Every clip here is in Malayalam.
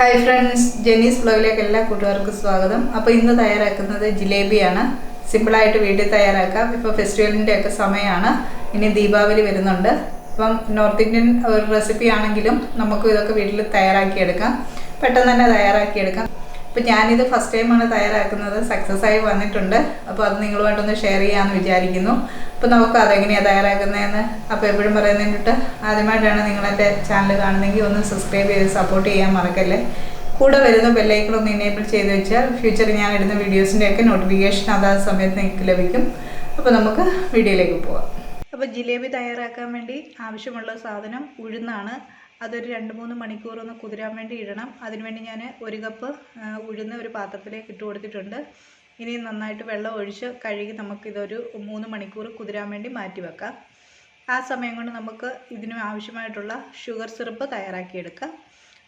ഹായ് ഫ്രണ്ട്സ്, ജെനീസ് വ്ലോഗിലേക്ക് എല്ലാ കൂട്ടുകാർക്കും സ്വാഗതം. അപ്പോൾ ഇന്ന് തയ്യാറാക്കുന്നത് ജിലേബിയാണ്. സിമ്പിളായിട്ട് വീട്ടിൽ തയ്യാറാക്കാം. ഇപ്പോൾ ഫെസ്റ്റിവലിൻ്റെ ഒക്കെ സമയമാണ്. ഇനി ദീപാവലി വരുന്നുണ്ട്. അപ്പം നോർത്ത് ഇന്ത്യൻ ഒരു റെസിപ്പി ആണെങ്കിലും നമുക്ക് ഇതൊക്കെ വീട്ടിൽ തയ്യാറാക്കിയെടുക്കാം, പെട്ടെന്ന് തന്നെ തയ്യാറാക്കിയെടുക്കാം. അപ്പോൾ ഞാനിത് ഫസ്റ്റ് ടൈമാണ് തയ്യാറാക്കുന്നത്, സക്സസ് ആയി വന്നിട്ടുണ്ട്. അപ്പോൾ അത് നിങ്ങളുമായിട്ടൊന്ന് ഷെയർ ചെയ്യാമെന്ന് വിചാരിക്കുന്നു. അപ്പോൾ നമുക്ക് അതെങ്ങനെയാണ് തയ്യാറാക്കുന്നതെന്ന് അപ്പോൾ എപ്പോഴും പറയുന്നതിനിട്ട് ആദ്യമായിട്ടാണ് നിങ്ങളെൻ്റെ ചാനൽ കാണുന്നതെങ്കിൽ ഒന്ന് സബ്സ്ക്രൈബ് ചെയ്ത് സപ്പോർട്ട് ചെയ്യാൻ മറക്കല്ലേ. കൂടെ വരുന്ന ബെല്ലൈക്കൺ ഒന്ന് എനേബിൾ ചെയ്ത് വെച്ചാൽ ഫ്യൂച്ചറിൽ ഞാൻ ഇടുന്ന വീഡിയോസിൻ്റെയൊക്കെ നോട്ടിഫിക്കേഷൻ അതാത് സമയത്ത് നിങ്ങൾക്ക് ലഭിക്കും. അപ്പോൾ നമുക്ക് വീഡിയോയിലേക്ക് പോകാം. അപ്പോൾ ജിലേബി തയ്യാറാക്കാൻ വേണ്ടി ആവശ്യമുള്ള സാധനം ഉഴുന്നാണ്. അതൊരു 2-3 മണിക്കൂർ ഒന്ന് കുതിരാൻ വേണ്ടി ഇടണം. അതിനുവേണ്ടി ഞാൻ 1 കപ്പ് ഉഴുന്ന് ഒരു പാത്രത്തിലേക്ക് ഇട്ട് കൊടുത്തിട്ടുണ്ട്. ഇനി നന്നായിട്ട് വെള്ളം ഒഴിച്ച് കഴുകി നമുക്കിതൊരു 3 മണിക്കൂർ കുതിരാൻ വേണ്ടി മാറ്റി വെക്കാം. ആ സമയം കൊണ്ട് നമുക്ക് ഇതിന് ആവശ്യമായിട്ടുള്ള ഷുഗർ സിറപ്പ് തയ്യാറാക്കിയെടുക്കാം.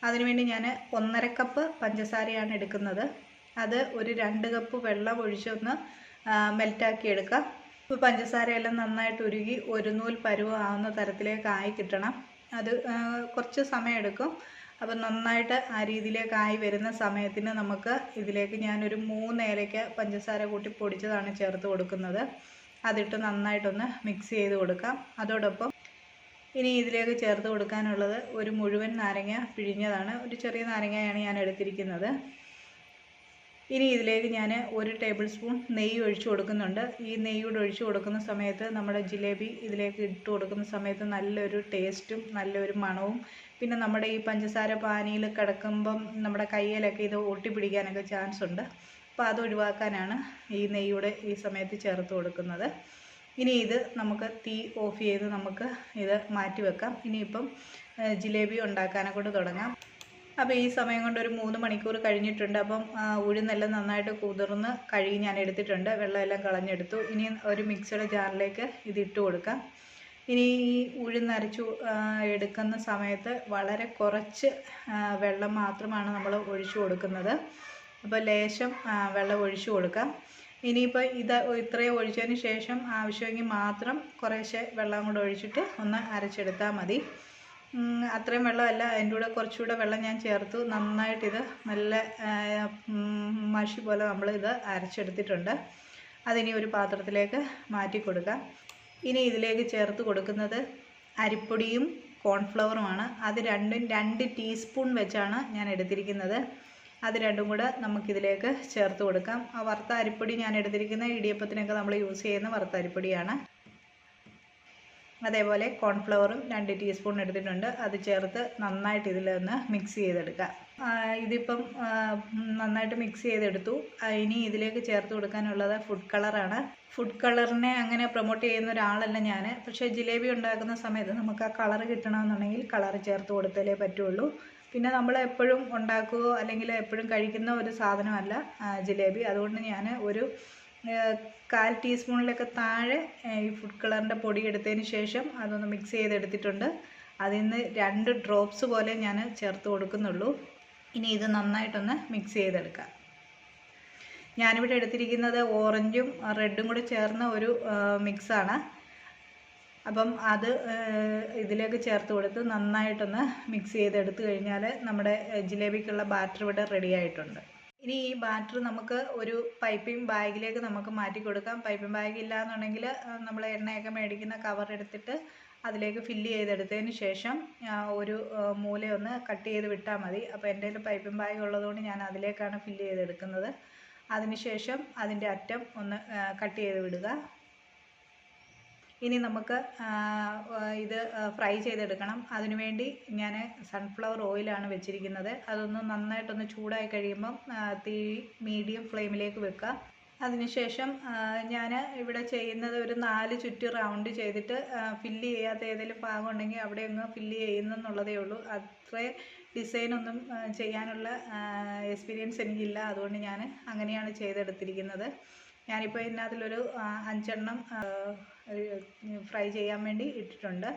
അതിനുവേണ്ടി ഞാൻ 1.5 കപ്പ് പഞ്ചസാരയാണ് എടുക്കുന്നത്. അത് ഒരു 2 കപ്പ് വെള്ളം ഒഴിച്ചൊന്ന് മെൽറ്റാക്കിയെടുക്കാം. ഇപ്പോൾ പഞ്ചസാരയെല്ലാം നന്നായിട്ട് ഉരുകി ഒരു നൂൽ പരുവം ആവുന്ന തരത്തിലേക്ക് ആയി കിട്ടണം. അത് കുറച്ച് സമയമെടുക്കും. അപ്പം നന്നായിട്ട് ആ രീതിയിലേക്കായി വരുന്ന സമയത്തിന് നമുക്ക് ഇതിലേക്ക് ഞാനൊരു 3 ഏലക്ക പഞ്ചസാര കൂട്ടി പൊടിച്ചതാണ് ചേർത്ത് കൊടുക്കുന്നത്. അതിട്ട് നന്നായിട്ടൊന്ന് മിക്സ് ചെയ്ത് കൊടുക്കാം. അതോടൊപ്പം ഇനി ഇതിലേക്ക് ചേർത്ത് കൊടുക്കാനുള്ളത് ഒരു മുഴുവൻ നാരങ്ങ പിഴിഞ്ഞതാണ്. ഒരു ചെറിയ നാരങ്ങയാണ് ഞാൻ എടുത്തിരിക്കുന്നത്. ഇനി ഇതിലേക്ക് ഞാൻ 1 ടേബിൾ സ്പൂൺ നെയ്യ് ഒഴിച്ചു കൊടുക്കുന്നുണ്ട്. ഈ നെയ്യൂടെ ഒഴിച്ചു കൊടുക്കുന്ന സമയത്ത് നമ്മുടെ ജിലേബി ഇതിലേക്ക് ഇട്ട് കൊടുക്കുന്ന സമയത്ത് നല്ലൊരു ടേസ്റ്റും നല്ലൊരു മണവും, പിന്നെ നമ്മുടെ ഈ പഞ്ചസാര പാനിയിൽ കിടക്കുമ്പം നമ്മുടെ കയ്യിലൊക്കെ ഇത് ഒട്ടിപ്പിടിക്കാനൊക്കെ ചാൻസ് ഉണ്ട്. അപ്പോൾ അത് ഒഴിവാക്കാനാണ് ഈ നെയ്യൂടെ ഈ സമയത്ത് ചേർത്ത് കൊടുക്കുന്നത്. ഇനി ഇത് നമുക്ക് തീ ഓഫ് ചെയ്ത് നമുക്ക് ഇത് മാറ്റി വെക്കാം. ഇനിയിപ്പം ജിലേബി ഉണ്ടാക്കാനൊക്കെ തുടങ്ങാം. അപ്പോൾ ഈ സമയം കൊണ്ട് ഒരു 3 മണിക്കൂർ കഴിഞ്ഞിട്ടുണ്ട്. അപ്പം ഉഴുന്നെല്ലാം നന്നായിട്ട് കുതിർന്ന് കഴുകി ഞാൻ എടുത്തിട്ടുണ്ട്. വെള്ളമെല്ലാം കളഞ്ഞെടുത്തു. ഇനി ഒരു മിക്സിയുടെ ജാറിലേക്ക് ഇതിട്ട് കൊടുക്കാം. ഇനി ഈ ഉഴുന്നരച്ചു എടുക്കുന്ന സമയത്ത് വളരെ കുറച്ച് വെള്ളം മാത്രമാണ് നമ്മൾ ഒഴിച്ചു കൊടുക്കുന്നത്. അപ്പോൾ ലേശം വെള്ളം ഒഴിച്ചു കൊടുക്കാം. ഇനിയിപ്പോൾ ഇത്രയും ഒഴിച്ചതിന് ശേഷം ആവശ്യമെങ്കിൽ മാത്രം കുറേശ്ശെ വെള്ളം കൂടെ ഒഴിച്ചിട്ട് ഒന്ന് അരച്ചെടുത്താൽ മതി. അത്രയും വെള്ളമല്ല, അതിൻ്റെ കൂടെ കുറച്ചുകൂടെ വെള്ളം ഞാൻ ചേർത്തു. നന്നായിട്ടിത് നല്ല മഷി പോലെ നമ്മളിത് അരച്ചെടുത്തിട്ടുണ്ട്. അതിനി ഒരു പാത്രത്തിലേക്ക് മാറ്റി കൊടുക്കാം. ഇനി ഇതിലേക്ക് ചേർത്ത് കൊടുക്കുന്നത് അരിപ്പൊടിയും കോൺഫ്ലവറുമാണ്. അത് രണ്ടും 2 ടീസ്പൂൺ വെച്ചാണ് ഞാൻ എടുത്തിരിക്കുന്നത്. അത് രണ്ടും കൂടെ നമുക്കിതിലേക്ക് ചേർത്ത് കൊടുക്കാം. ആ വറുത്ത അരിപ്പൊടി ഞാൻ എടുത്തിരിക്കുന്ന ഇടിയപ്പത്തിനൊക്കെ നമ്മൾ യൂസ് ചെയ്യുന്ന വറുത്ത അരിപ്പൊടിയാണ്. അതേപോലെ കോൺഫ്ലവറും 2 ടീസ്പൂൺ എടുത്തിട്ടുണ്ട്. അത് ചേർത്ത് നന്നായിട്ട് ഇതിലൊന്ന് മിക്സ് ചെയ്തെടുക്കാം. ഇതിപ്പം നന്നായിട്ട് മിക്സ് ചെയ്തെടുത്തു. ഇനി ഇതിലേക്ക് ചേർത്ത് കൊടുക്കാനുള്ളത് ഫുഡ് കളറാണ്. ഫുഡ് കളറിനെ അങ്ങനെ പ്രൊമോട്ട് ചെയ്യുന്ന ഒരാളല്ല ഞാൻ. പക്ഷേ ജിലേബി ഉണ്ടാക്കുന്ന സമയത്ത് നമുക്ക് ആ കളർ കിട്ടണമെന്നുണ്ടെങ്കിൽ കളർ ചേർത്ത് കൊടുത്താലേ പറ്റുള്ളൂ. പിന്നെ നമ്മൾ എപ്പോഴും ഉണ്ടാക്കുകയോ അല്ലെങ്കിൽ എപ്പോഴും കഴിക്കുന്ന ഒരു സാധനമല്ല ജിലേബി. അതുകൊണ്ട് ഞാൻ ഒരു 1/4 ടീസ്പൂണിലൊക്കെ താഴെ ഈ ഫുഡ് കളറിൻ്റെ പൊടി എടുത്തതിന് ശേഷം അതൊന്ന് മിക്സ് ചെയ്തെടുത്തിട്ടുണ്ട്. അതിൽ നിന്ന് 2 ഡ്രോപ്സ് പോലെ ഞാൻ ചേർത്ത് കൊടുക്കുന്നുള്ളൂ. ഇനി ഇത് നന്നായിട്ടൊന്ന് മിക്സ് ചെയ്തെടുക്കാം. ഞാനിവിടെ എടുത്തിരിക്കുന്നത് ഓറഞ്ചും റെഡും കൂടെ ചേർന്ന ഒരു മിക്സാണ്. അപ്പം അത് ഇതിലേക്ക് ചേർത്ത് കൊടുത്ത് നന്നായിട്ടൊന്ന് മിക്സ് ചെയ്തെടുത്തു കഴിഞ്ഞാൽ നമ്മുടെ ജിലേബിക്കുള്ള ബാറ്റർ ഇവിടെ റെഡി ആയിട്ടുണ്ട്. ഇനി ഈ ബാറ്റർ നമുക്ക് ഒരു പൈപ്പിംഗ് ബാഗിലേക്ക് നമുക്ക് മാറ്റി കൊടുക്കാം. പൈപ്പിംഗ് ബാഗ് ഇല്ലയെന്നുണ്ടെങ്കിൽ നമ്മൾ എണ്ണയൊക്കെ മേടിക്കുന്ന കവർ എടുത്തിട്ട് അതിലേക്ക് ഫില്ല് ചെയ്തെടുത്തതിന് ശേഷം ഒരു മൂലയൊന്ന് കട്ട് ചെയ്ത് വിട്ടാൽ മതി. അപ്പോൾ എൻ്റെ കയ്യിൽ പൈപ്പിംഗ് ബാഗ് ഉള്ളതുകൊണ്ട് ഞാൻ അതിലേക്കാണ് ഫില്ല് ചെയ്തെടുക്കുന്നത്. അതിനുശേഷം അതിൻ്റെ അറ്റം ഒന്ന് കട്ട് ചെയ്ത് വിടുക. ഇനി നമുക്ക് ഇത് ഫ്രൈ ചെയ്തെടുക്കണം. അതിനുവേണ്ടി ഞാൻ സൺഫ്ലവർ ഓയിലാണ് വെച്ചിരിക്കുന്നത്. അതൊന്ന് നന്നായിട്ടൊന്ന് ചൂടായി കഴിയുമ്പം തീ മീഡിയം ഫ്ലെയിമിലേക്ക് വെക്കുക. അതിനുശേഷം ഞാൻ ഇവിടെ ചെയ്യുന്നത് ഒരു 4 ചുറ്റ് റൗണ്ട് ചെയ്തിട്ട് ഫില്ല് ചെയ്യാത്ത ഏതെങ്കിലും ഭാഗം ഉണ്ടെങ്കിൽ അവിടെ ഒന്ന് ഫില്ല് ചെയ്യുന്നെന്നുള്ളതേ ഉള്ളൂ. അത്രേ ഡിസൈനൊന്നും ചെയ്യാനുള്ള എക്സ്പീരിയൻസ് എനിക്കില്ല. അതുകൊണ്ട് ഞാൻ അങ്ങനെയാണ് ചെയ്തെടുത്തിരിക്കുന്നത്. ഞാനിപ്പോൾ ഇതിനകത്തിലൊരു 5 എണ്ണം ഫ്രൈ ചെയ്യാൻ വേണ്ടി ഇട്ടിട്ടുണ്ട്.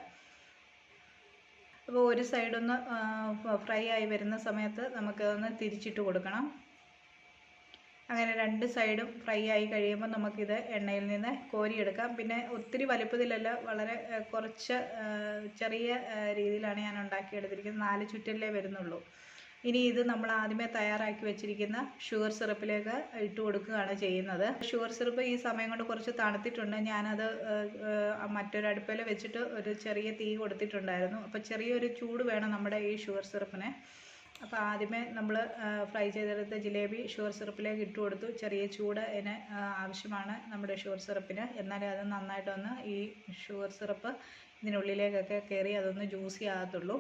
അപ്പോൾ ഒരു സൈഡൊന്ന് ഫ്രൈ ആയി വരുന്ന സമയത്ത് നമുക്കൊന്ന് തിരിച്ചിട്ട് കൊടുക്കണം. അങ്ങനെ 2 സൈഡും ഫ്രൈ ആയി കഴിയുമ്പോൾ നമുക്കിത് എണ്ണയിൽ നിന്ന് കോരിയെടുക്കാം. പിന്നെ ഒത്തിരി വലുപ്പത്തിലല്ല, വളരെ കുറച്ച് ചെറിയ രീതിയിലാണ് ഞാൻ ഉണ്ടാക്കിയെടുത്തിരിക്കുന്നത്. 4 ചുറ്റല്ലേ വരുന്നുള്ളൂ. ഇനി ഇത് നമ്മൾ ആദ്യമേ തയ്യാറാക്കി വെച്ചിരിക്കുന്ന ഷുഗർ സിറപ്പിലേക്ക് ഇട്ട് കൊടുക്കുകയാണ് ചെയ്യുന്നത്. ഷുഗർ സിറപ്പ് ഈ സമയം കൊണ്ട് കുറച്ച് തണുത്തിട്ടുണ്ട്. ഞാനത് മറ്റൊരു അടുപ്പിൽ വെച്ചിട്ട് ഒരു ചെറിയ തീ കൊടുത്തിട്ടുണ്ടായിരുന്നു. അപ്പോൾ ചെറിയൊരു ചൂട് വേണം നമ്മുടെ ഈ ഷുഗർ സിറപ്പിന്. അപ്പോൾ ആദ്യമേ നമ്മൾ ഫ്രൈ ചെയ്തെടുത്ത ജിലേബി ഷുഗർ സിറപ്പിലേക്ക് ഇട്ട് കൊടുത്തു. ചെറിയ ചൂട് അതിന് ആവശ്യമാണ് നമ്മുടെ ഷുഗർ സിറപ്പിന്. എന്നാലേ അത് നന്നായിട്ടൊന്ന് ഈ ഷുഗർ സിറപ്പ് ഇതിനുള്ളിലേക്കൊക്കെ കയറി അതൊന്ന് ജ്യൂസി ആകത്തുള്ളൂ.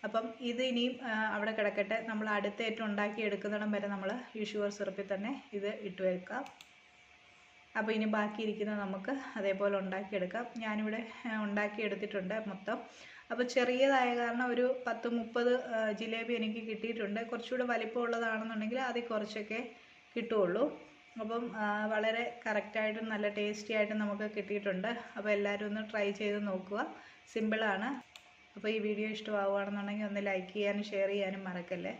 അപ്പം ഇത് ഇനിയും അവിടെ കിടക്കട്ടെ. നമ്മൾ അടുത്തേറ്റം ഉണ്ടാക്കി എടുക്കുന്നിടം വരെ നമ്മൾ ഈ ഷുഗർ സിറപ്പിൽ തന്നെ ഇത് ഇട്ട് വെക്കാം. അപ്പോൾ ഇനി ബാക്കിയിരിക്കുന്നത് നമുക്ക് അതേപോലെ ഉണ്ടാക്കിയെടുക്കാം. ഞാനിവിടെ ഉണ്ടാക്കിയെടുത്തിട്ടുണ്ട് മൊത്തം. അപ്പോൾ ചെറിയതായ കാരണം ഒരു 10-30 ജിലേബി എനിക്ക് കിട്ടിയിട്ടുണ്ട്. കുറച്ചുകൂടെ വലിപ്പമുള്ളതാണെന്നുണ്ടെങ്കിൽ അതിൽ കുറച്ചൊക്കെ കിട്ടുകയുള്ളൂ. അപ്പം വളരെ കറക്റ്റായിട്ടും നല്ല ടേസ്റ്റി ആയിട്ടും നമുക്ക് കിട്ടിയിട്ടുണ്ട്. അപ്പോൾ എല്ലാവരും ഒന്ന് ട്രൈ ചെയ്ത് നോക്കുക. സിമ്പിളാണ്. അപ്പോൾ ഈ വീഡിയോ ഇഷ്ടമാവുകയാണെന്നുണ്ടെങ്കിൽ ഒന്ന് ലൈക്ക് ചെയ്യാനും ഷെയർ ചെയ്യാനും മറക്കല്ലേ.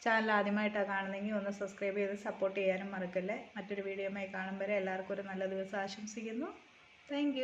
ചാനൽ ആദ്യമായിട്ടാണ് കാണുന്നതെങ്കിൽ ഒന്ന് സബ്സ്ക്രൈബ് ചെയ്ത് സപ്പോർട്ട് ചെയ്യാനും മറക്കല്ലേ. മറ്റൊരു വീഡിയോയുമായി കാണും വരെ എല്ലാവർക്കും ഒരു നല്ല ദിവസം ആശംസിക്കുന്നു. താങ്ക്